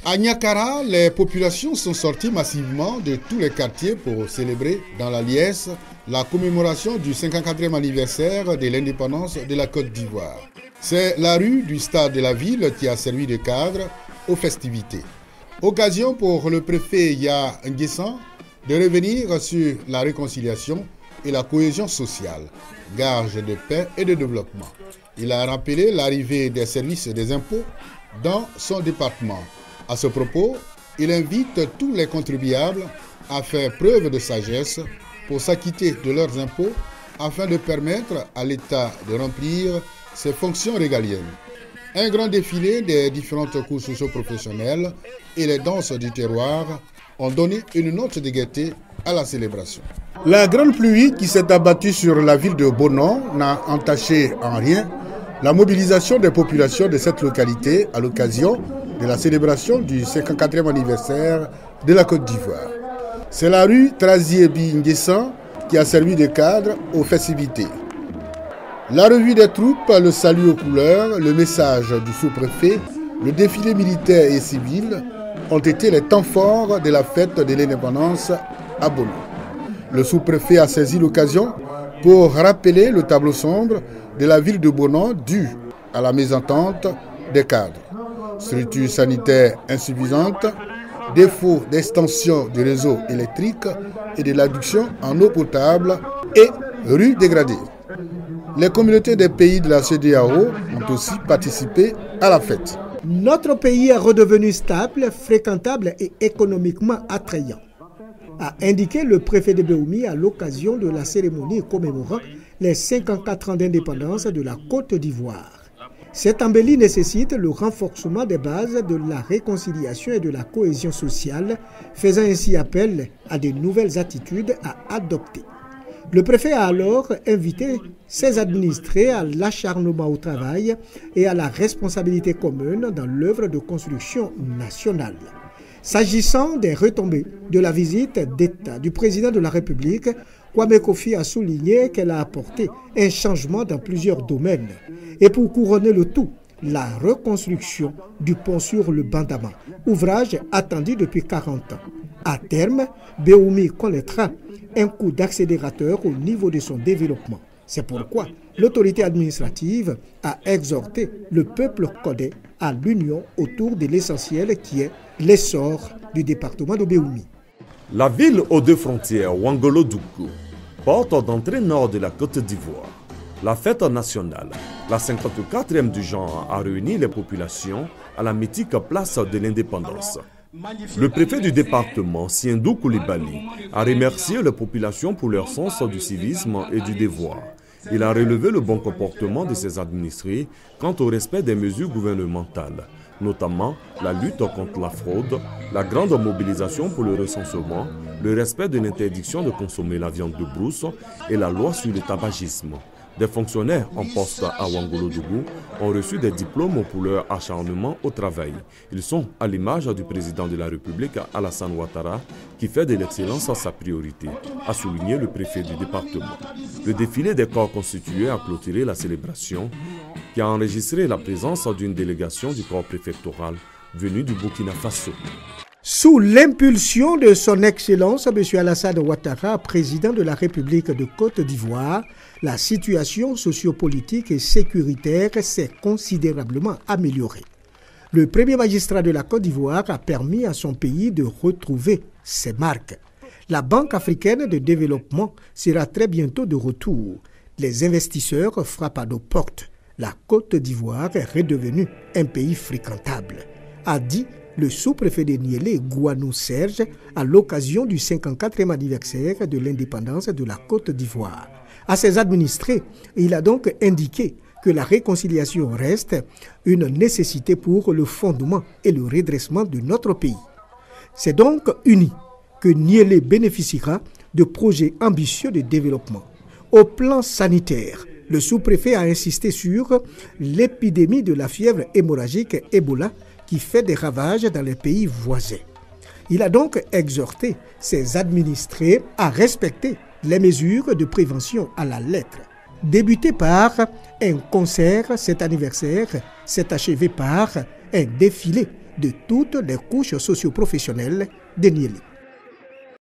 À Niakara, les populations sont sorties massivement de tous les quartiers pour célébrer dans la liesse la commémoration du 54e anniversaire de l'indépendance de la Côte d'Ivoire. C'est la rue du stade de la ville qui a servi de cadre aux festivités. Occasion pour le préfet Ya Nguessan de revenir sur la réconciliation et la cohésion sociale, gage de paix et de développement. Il a rappelé l'arrivée des services des impôts dans son département. À ce propos, il invite tous les contribuables à faire preuve de sagesse pour s'acquitter de leurs impôts afin de permettre à l'État de remplir ses fonctions régaliennes. Un grand défilé des différentes cours socio-professionnelles et les danses du terroir ont donné une note de gaieté à la célébration. La grande pluie qui s'est abattue sur la ville de Bonon n'a entaché en rien la mobilisation des populations de cette localité à l'occasion de la célébration du 54e anniversaire de la Côte d'Ivoire. C'est la rue Traziébi Nguessan qui a servi de cadre aux festivités. La revue des troupes, le salut aux couleurs, le message du sous-préfet, le défilé militaire et civil ont été les temps forts de la fête de l'indépendance à Bonon. Le sous-préfet a saisi l'occasion pour rappeler le tableau sombre de la ville de Bonon dû à la mésentente des cadres. Structure sanitaire insuffisante, défaut d'extension du réseau électrique et de l'adduction en eau potable et rues dégradées. Les communautés des pays de la CEDEAO ont aussi participé à la fête. Notre pays est redevenu stable, fréquentable et économiquement attrayant, a indiqué le préfet de Béoumi à l'occasion de la cérémonie commémorant les 54 ans d'indépendance de la Côte d'Ivoire. Cette embellie nécessite le renforcement des bases de la réconciliation et de la cohésion sociale, faisant ainsi appel à de nouvelles attitudes à adopter. Le préfet a alors invité ses administrés à l'acharnement au travail et à la responsabilité commune dans l'œuvre de construction nationale. S'agissant des retombées de la visite d'État du président de la République, Kwame Kofi a souligné qu'elle a apporté un changement dans plusieurs domaines. Et pour couronner le tout, la reconstruction du pont sur le Bandama, ouvrage attendu depuis 40 ans. À terme, Béoumi connaîtra un coup d'accélérateur au niveau de son développement. C'est pourquoi l'autorité administrative a exhorté le peuple codé à l'union autour de l'essentiel qui est l'essor du département de Béoumi. La ville aux deux frontières, Ouangolo-Dougou, porte d'entrée nord de la Côte d'Ivoire. La fête nationale, la 54e du genre, a réuni les populations à la mythique place de l'indépendance. Le préfet du département, Siendou Koulibaly, a remercié les populations pour leur sens du civisme et du devoir. Il a relevé le bon comportement de ses administrés quant au respect des mesures gouvernementales, notamment la lutte contre la fraude, la grande mobilisation pour le recensement, le respect de l'interdiction de consommer la viande de brousse et la loi sur le tabagisme. Des fonctionnaires en poste à Ouangolo-Dougou ont reçu des diplômes pour leur acharnement au travail. Ils sont à l'image du président de la République, Alassane Ouattara, qui fait de l'excellence sa priorité, a souligné le préfet du département. Le défilé des corps constitués a clôturé la célébration, qui a enregistré la présence d'une délégation du corps préfectoral venue du Burkina Faso. Sous l'impulsion de son Excellence, M. Alassane Ouattara, président de la République de Côte d'Ivoire, la situation sociopolitique et sécuritaire s'est considérablement améliorée. Le premier magistrat de la Côte d'Ivoire a permis à son pays de retrouver ses marques. La Banque africaine de développement sera très bientôt de retour. Les investisseurs frappent à nos portes. La Côte d'Ivoire est redevenue un pays fréquentable, a dit le sous-préfet de Niélé, Gouanou Serge, à l'occasion du 54e anniversaire de l'indépendance de la Côte d'Ivoire. À ses administrés, il a donc indiqué que la réconciliation reste une nécessité pour le fondement et le redressement de notre pays. C'est donc uni que Niélé bénéficiera de projets ambitieux de développement. Au plan sanitaire, le sous-préfet a insisté sur l'épidémie de la fièvre hémorragique Ebola qui fait des ravages dans les pays voisins. Il a donc exhorté ses administrés à respecter les mesures de prévention à la lettre. Débuté par un concert, cet anniversaire s'est achevé par un défilé de toutes les couches socio-professionnelles de Niéli.